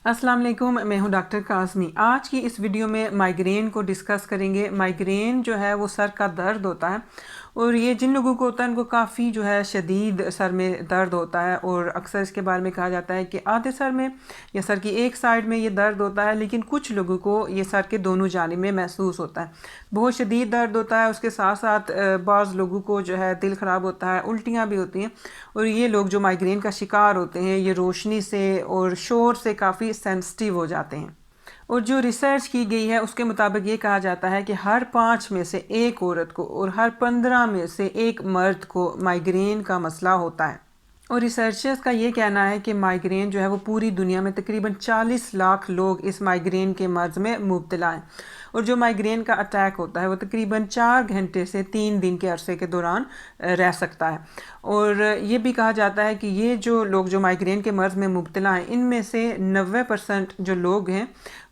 अस्सलाम वालेकुम, मैं हूं डॉक्टर काज़मी। आज की इस वीडियो में माइग्रेन को डिस्कस करेंगे। माइग्रेन जो है वो सर का दर्द होता है और ये जिन लोगों को होता है उनको काफ़ी जो है शदीद सर में दर्द होता है और अक्सर इसके बारे में कहा जाता है कि आधे सर में या सर की एक साइड में ये दर्द होता है, लेकिन कुछ लोगों को ये सर के दोनों जानिब में महसूस होता है। बहुत शदीद दर्द होता है। उसके साथ साथ बाज़ लोगों को जो है दिल ख़राब होता है, उल्टियाँ भी होती हैं। और ये लोग जो माइग्रेन का शिकार होते हैं ये रोशनी से और शोर से काफ़ी सेंसिटिव हो जाते हैं। और जो रिसर्च की गई है उसके मुताबिक ये कहा जाता है कि हर 5 में से एक औरत को और हर 15 में से एक मर्द को माइग्रेन का मसला होता है। और रिसर्चर्स का ये कहना है कि माइग्रेन जो है वो पूरी दुनिया में तकरीबन 40 लाख लोग इस माइग्रेन के मर्ज़ में मुब्तला हैं। और जो माइग्रेन का अटैक होता है वो तकरीबन 4 घंटे से 3 दिन के अरसे के दौरान रह सकता है। और ये भी कहा जाता है कि ये जो लोग जो माइग्रेन के मर्ज़ में मुब्तला हैं इनमें से 90% जो लोग हैं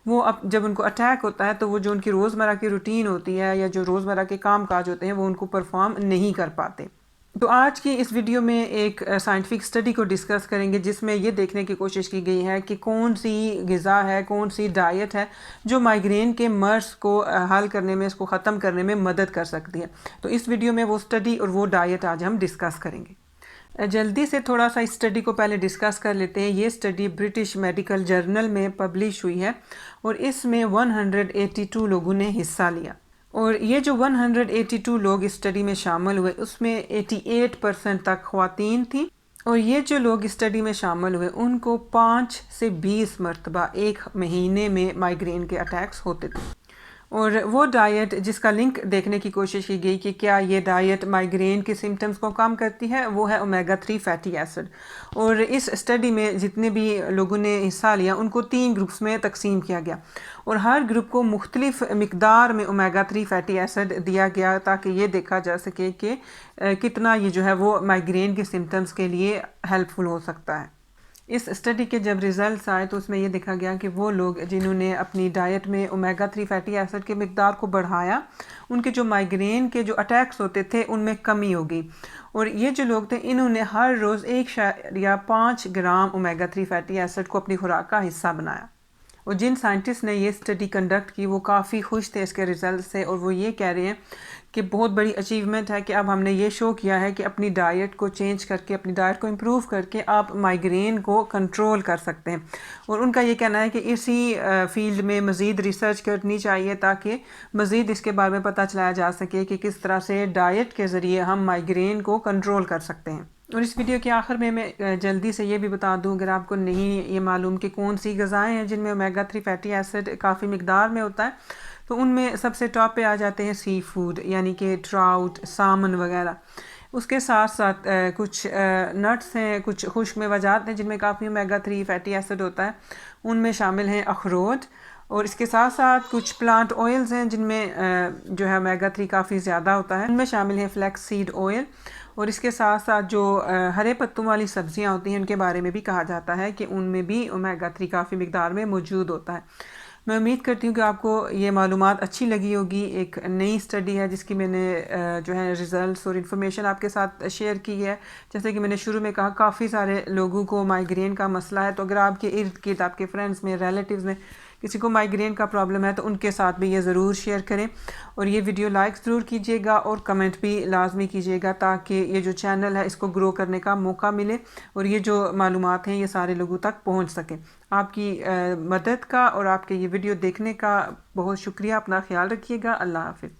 वो अब जब उनको अटैक होता है तो वो जो उनकी रोज़मर्रा की रूटीन होती है या जो रोज़मर्रा के काम काज होते हैं वो उनको परफॉर्म नहीं कर पाते। तो आज की इस वीडियो में एक साइंटिफिक स्टडी को डिस्कस करेंगे जिसमें ये देखने की कोशिश की गई है कि कौन सी ग़िज़ा है, कौन सी डाइट है जो माइग्रेन के मर्ज़ को हल करने में, इसको ख़त्म करने में मदद कर सकती है। तो इस वीडियो में वो स्टडी और वो डाइट आज हम डिस्कस करेंगे। जल्दी से थोड़ा सा इस स्टडी को पहले डिस्कस कर लेते हैं। ये स्टडी ब्रिटिश मेडिकल जर्नल में पब्लिश हुई है और इसमें 182 लोगों ने हिस्सा लिया। और ये जो 182 लोग इस स्टडी में शामिल हुए उसमें 88% तक ख़वातीन थी। और ये जो लोग इस स्टडी में शामिल हुए उनको 5 से 20 मरतबा एक महीने में माइग्रेन के अटैक्स होते थे। और वो डाइट जिसका लिंक देखने की कोशिश की गई कि क्या ये डाइट माइग्रेन के सिम्टम्स को कम करती है, वो है ओमेगा 3 फैटी एसिड। और इस स्टडी में जितने भी लोगों ने हिस्सा लिया उनको 3 ग्रुप्स में तकसीम किया गया और हर ग्रुप को मुख्तलिफ मिकदार में ओमेगा 3 फैटी एसिड दिया गया ताकि ये देखा जा सके कि कितना ये जो है वो माइग्रेन के सिम्टम्स के लिए हेल्पफुल हो सकता है। इस स्टडी के जब रिज़ल्ट्स आए तो उसमें ये देखा गया कि वो लोग जिन्होंने अपनी डाइट में ओमेगा 3 फैटी एसिड के मिकदार को बढ़ाया उनके जो माइग्रेन के जो अटैक्स होते थे उनमें कमी हो गई। और ये जो लोग थे इन्होंने हर रोज़ 1.5 ग्राम ओमेगा 3 फैटी एसिड को अपनी खुराक का हिस्सा बनाया। और जिन साइंटिस्ट ने ये स्टडी कंडक्ट की वो काफ़ी खुश थे इसके रिज़ल्ट से और वो ये कह रहे हैं कि बहुत बड़ी अचीवमेंट है कि अब हमने ये शो किया है कि अपनी डाइट को चेंज करके, अपनी डाइट को इम्प्रूव करके आप माइग्रेन को कंट्रोल कर सकते हैं। और उनका ये कहना है कि इसी फील्ड में मज़ीद रिसर्च करनी चाहिए ताकि मज़ीद इसके बारे में पता चलाया जा सके कि किस तरह से डाइट के ज़रिए हम माइग्रेन को कंट्रोल कर सकते हैं। और इस वीडियो के आखिर में मैं जल्दी से ये भी बता दूं, अगर आपको नहीं ये मालूम कि कौन सी ग़िज़ाएँ हैं जिनमें ओमेगा 3 फैटी एसिड काफ़ी मिकदार में होता है, तो उनमें सबसे टॉप पे आ जाते हैं सी फूड यानी कि ट्राउट, सामन वगैरह। उसके साथ साथ कुछ नट्स हैं, कुछ खुश्क मेवाजात हैं जिनमें काफ़ी ओमेगा 3 फैटी एसिड होता है, उनमें शामिल हैं अखरोट। और इसके साथ साथ कुछ प्लांट ऑयल्स हैं जिनमें जो है ओमेगा 3 काफ़ी ज़्यादा होता है, उनमें शामिल है फ्लैक्स सीड ऑयल। और इसके साथ साथ जो हरे पत्तों वाली सब्जियां होती हैं उनके बारे में भी कहा जाता है कि उनमें भी ओमेगा 3 काफ़ी मिकदार में मौजूद होता है। मैं उम्मीद करती हूँ कि आपको ये मालूमात अच्छी लगी होगी। एक नई स्टडी है जिसकी मैंने जो है रिज़ल्ट्स और इन्फॉर्मेशन आपके साथ शेयर की है। जैसे कि मैंने शुरू में कहा काफ़ी सारे लोगों को माइग्रेन का मसला है, तो अगर आपके इर्द गिर्द आपके फ्रेंड्स में, रिलेटिव्स में किसी को माइग्रेन का प्रॉब्लम है तो उनके साथ भी ये ज़रूर शेयर करें। और ये वीडियो लाइक ज़रूर कीजिएगा और कमेंट भी लाजमी कीजिएगा ताकि ये जो चैनल है इसको ग्रो करने का मौका मिले और ये जो मालूमात हैं ये सारे लोगों तक पहुंच सकें। आपकी मदद का और आपके ये वीडियो देखने का बहुत शुक्रिया। अपना ख्याल रखिएगा। अल्लाह हाफ़िज़।